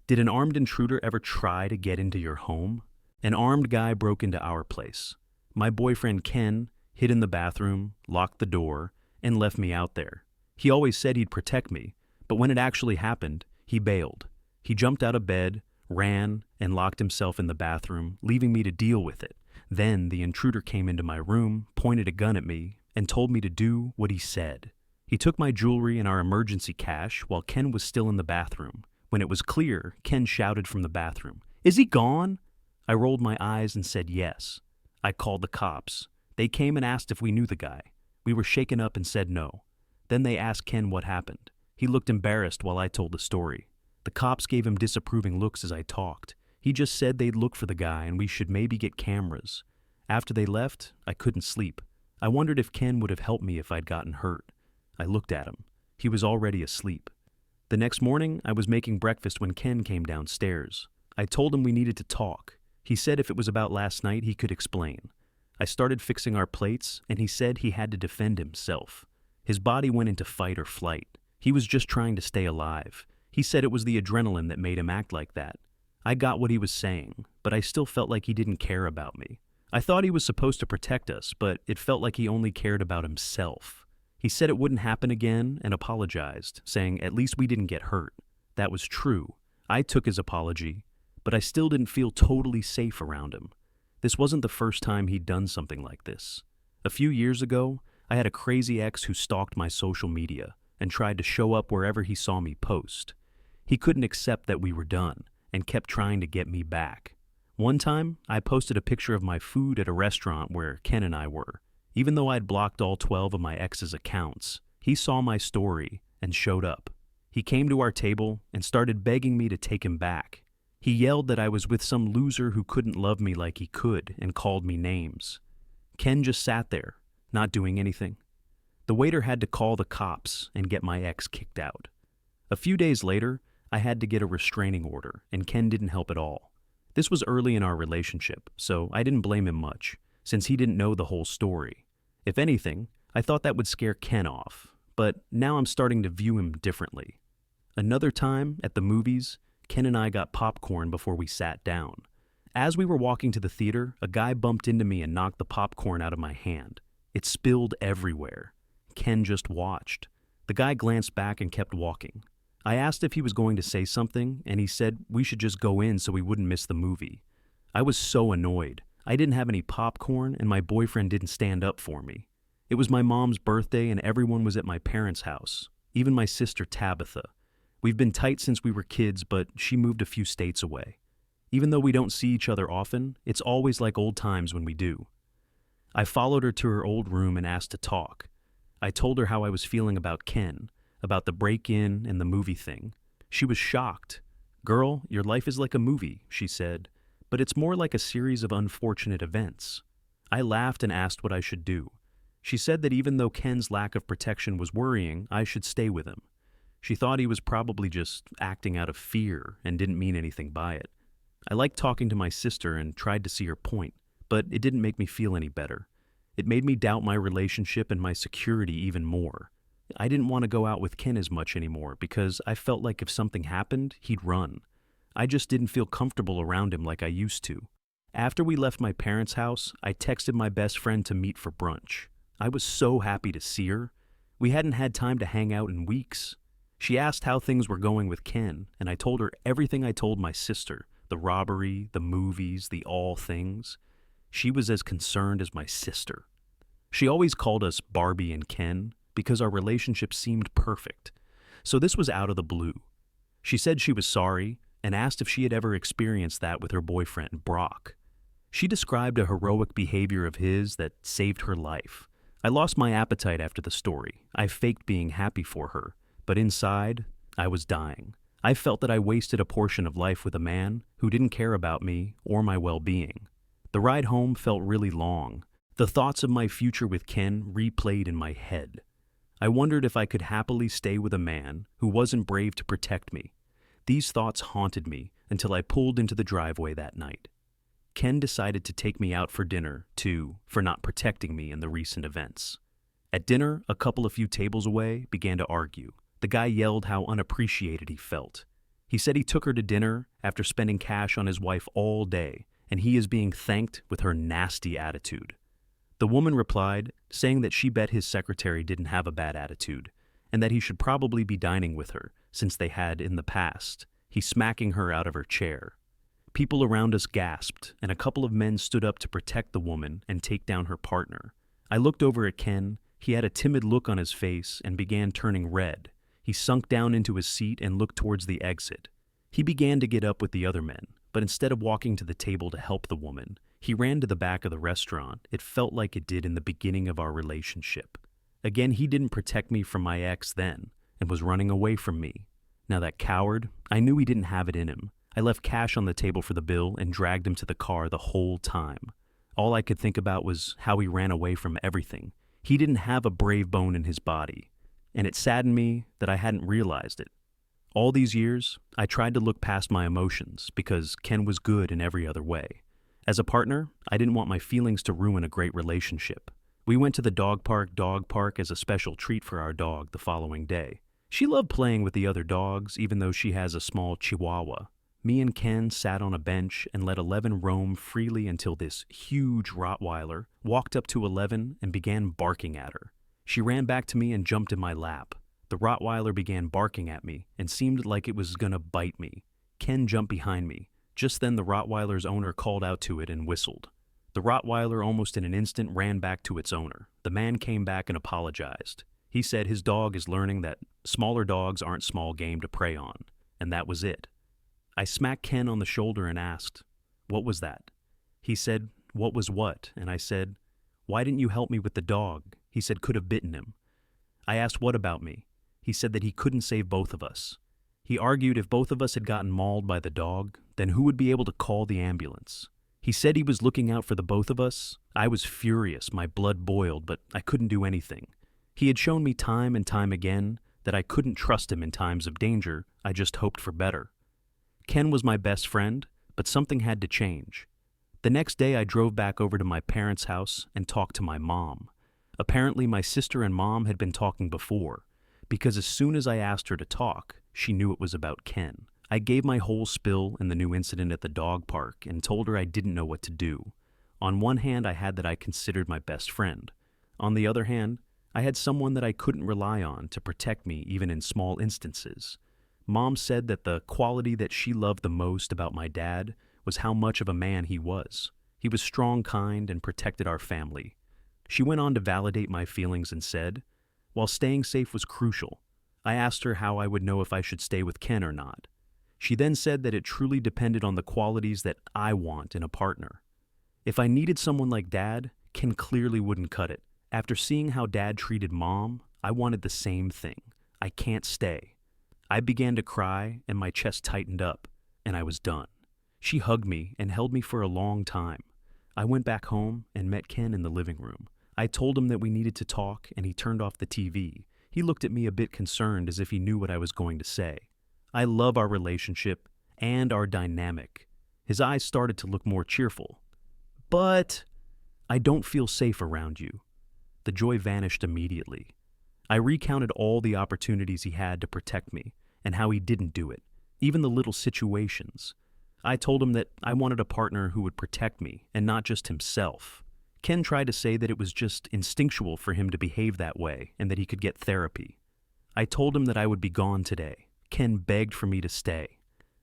Did an armed intruder ever try to get into your home? An armed guy broke into our place. My boyfriend Ken hid in the bathroom, locked the door, and left me out there. He always said he'd protect me, but when it actually happened, he bailed. He jumped out of bed, ran, and locked himself in the bathroom, leaving me to deal with it. Then the intruder came into my room, pointed a gun at me, and told me to do what he said. He took my jewelry and our emergency cash while Ken was still in the bathroom. When it was clear, Ken shouted from the bathroom, "Is he gone?" I rolled my eyes and said yes. I called the cops. They came and asked if we knew the guy. We were shaken up and said no. Then they asked Ken what happened. He looked embarrassed while I told the story. The cops gave him disapproving looks as I talked. He just said they'd look for the guy and we should maybe get cameras. After they left, I couldn't sleep. I wondered if Ken would have helped me if I'd gotten hurt. I looked at him. He was already asleep. The next morning, I was making breakfast when Ken came downstairs. I told him we needed to talk. He said if it was about last night, he could explain. I started fixing our plates, and he said he had to defend himself. His body went into fight or flight. He was just trying to stay alive. He said it was the adrenaline that made him act like that. I got what he was saying, but I still felt like he didn't care about me. I thought he was supposed to protect us, but it felt like he only cared about himself. He said it wouldn't happen again and apologized, saying at least we didn't get hurt. That was true. I took his apology, but I still didn't feel totally safe around him. This wasn't the first time he'd done something like this. A few years ago, I had a crazy ex who stalked my social media and tried to show up wherever he saw me post. He couldn't accept that we were done and kept trying to get me back. One time, I posted a picture of my food at a restaurant where Ken and I were. Even though I'd blocked all 12 of my ex's accounts, he saw my story and showed up. He came to our table and started begging me to take him back. He yelled that I was with some loser who couldn't love me like he could and called me names. Ken just sat there, not doing anything. The waiter had to call the cops and get my ex kicked out. A few days later, I had to get a restraining order, and Ken didn't help at all. This was early in our relationship, so I didn't blame him much, since he didn't know the whole story. If anything, I thought that would scare Ken off, but now I'm starting to view him differently. Another time, at the movies, Ken and I got popcorn before we sat down. As we were walking to the theater, a guy bumped into me and knocked the popcorn out of my hand. It spilled everywhere. Ken just watched. The guy glanced back and kept walking. I asked if he was going to say something, and he said we should just go in so we wouldn't miss the movie. I was so annoyed. I didn't have any popcorn, and my boyfriend didn't stand up for me. It was my mom's birthday, and everyone was at my parents' house, even my sister Tabitha. We've been tight since we were kids, but she moved a few states away. Even though we don't see each other often, it's always like old times when we do. I followed her to her old room and asked to talk. I told her how I was feeling about Ken, about the break-in and the movie thing. She was shocked. "Girl, your life is like a movie," she said, "but it's more like a series of unfortunate events." I laughed and asked what I should do. She said that even though Ken's lack of protection was worrying, I should stay with him. She thought he was probably just acting out of fear and didn't mean anything by it. I liked talking to my sister and tried to see her point, but it didn't make me feel any better. It made me doubt my relationship and my security even more. I didn't want to go out with Ken as much anymore because I felt like if something happened, he'd run. I just didn't feel comfortable around him like I used to. After we left my parents' house, I texted my best friend to meet for brunch. I was so happy to see her. We hadn't had time to hang out in weeks. She asked how things were going with Ken, and I told her everything I told my sister, the robbery, the movies, the all things. She was as concerned as my sister. She always called us Barbie and Ken because our relationship seemed perfect. So this was out of the blue. She said she was sorry and asked if she had ever experienced that with her boyfriend, Brock. She described a heroic behavior of his that saved her life. I lost my appetite after the story. I faked being happy for her, but inside, I was dying. I felt that I wasted a portion of life with a man who didn't care about me or my well-being. The ride home felt really long. The thoughts of my future with Ken replayed in my head. I wondered if I could happily stay with a man who wasn't brave to protect me. These thoughts haunted me until I pulled into the driveway that night. Ken decided to take me out for dinner, too, for not protecting me in the recent events. At dinner, a couple a few tables away began to argue. The guy yelled how unappreciated he felt. He said he took her to dinner after spending cash on his wife all day, and he is being thanked with her nasty attitude. The woman replied, saying that she bet his secretary didn't have a bad attitude, and that he should probably be dining with her, since they had in the past. He's smacking her out of her chair. People around us gasped, and a couple of men stood up to protect the woman and take down her partner. I looked over at Ken. He had a timid look on his face and began turning red. He sunk down into his seat and looked towards the exit. He began to get up with the other men, but instead of walking to the table to help the woman, he ran to the back of the restaurant. It felt like it did in the beginning of our relationship. Again, he didn't protect me from my ex then, and was running away from me. Now that coward, I knew he didn't have it in him. I left cash on the table for the bill and dragged him to the car the whole time. All I could think about was how he ran away from everything. He didn't have a brave bone in his body, and it saddened me that I hadn't realized it. All these years, I tried to look past my emotions because Ken was good in every other way. As a partner, I didn't want my feelings to ruin a great relationship. We went to the dog park as a special treat for our dog the following day. She loved playing with the other dogs, even though she has a small chihuahua. Me and Ken sat on a bench and let Eleven roam freely until this huge Rottweiler walked up to Eleven and began barking at her. She ran back to me and jumped in my lap. The Rottweiler began barking at me and seemed like it was gonna bite me. Ken jumped behind me. Just then the Rottweiler's owner called out to it and whistled. The Rottweiler almost in an instant ran back to its owner. The man came back and apologized. He said his dog is learning that smaller dogs aren't small game to prey on, and that was it. I smacked Ken on the shoulder and asked, "What was that?" He said, "What was what?" And I said, "Why didn't you help me with the dog?" He said, "Could have bitten him." I asked, "What about me?" He said that he couldn't save both of us. He argued if both of us had gotten mauled by the dog, then who would be able to call the ambulance? He said he was looking out for the both of us. I was furious, my blood boiled, but I couldn't do anything. He had shown me time and time again that I couldn't trust him in times of danger. I just hoped for better. Ken was my best friend, but something had to change. The next day I drove back over to my parents' house and talked to my mom. Apparently my sister and mom had been talking before, because as soon as I asked her to talk, she knew it was about Ken. I gave my whole spill in the new incident at the dog park and told her I didn't know what to do. On one hand, I had that I considered my best friend. On the other hand, I had someone that I couldn't rely on to protect me even in small instances. Mom said that the quality that she loved the most about my dad was how much of a man he was. He was strong, kind, and protected our family. She went on to validate my feelings and said, while staying safe was crucial, I asked her how I would know if I should stay with Ken or not. She then said that it truly depended on the qualities that I want in a partner. If I needed someone like Dad, Ken clearly wouldn't cut it. After seeing how Dad treated Mom, I wanted the same thing. I can't stay. I began to cry and my chest tightened up, and I was done. She hugged me and held me for a long time. I went back home and met Ken in the living room. I told him that we needed to talk, and he turned off the TV. He looked at me a bit concerned, as if he knew what I was going to say. I love our relationship and our dynamic. His eyes started to look more cheerful. But I don't feel safe around you. The joy vanished immediately. I recounted all the opportunities he had to protect me and how he didn't do it, even the little situations. I told him that I wanted a partner who would protect me and not just himself. Ken tried to say that it was just instinctual for him to behave that way and that he could get therapy. I told him that I would be gone today. Ken begged for me to stay.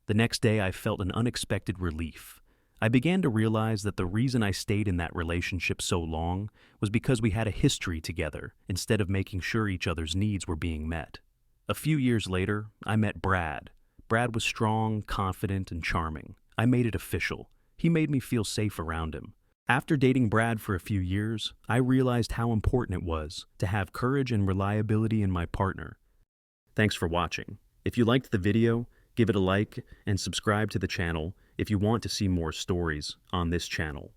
The next day I felt an unexpected relief. I began to realize that the reason I stayed in that relationship so long was because we had a history together instead of making sure each other's needs were being met. A few years later, I met Brad. Brad was strong, confident, and charming. I made it official. He made me feel safe around him. After dating Brad for a few years, I realized how important it was to have courage and reliability in my partner. Thanks for watching. If you liked the video, give it a like and subscribe to the channel if you want to see more stories on this channel.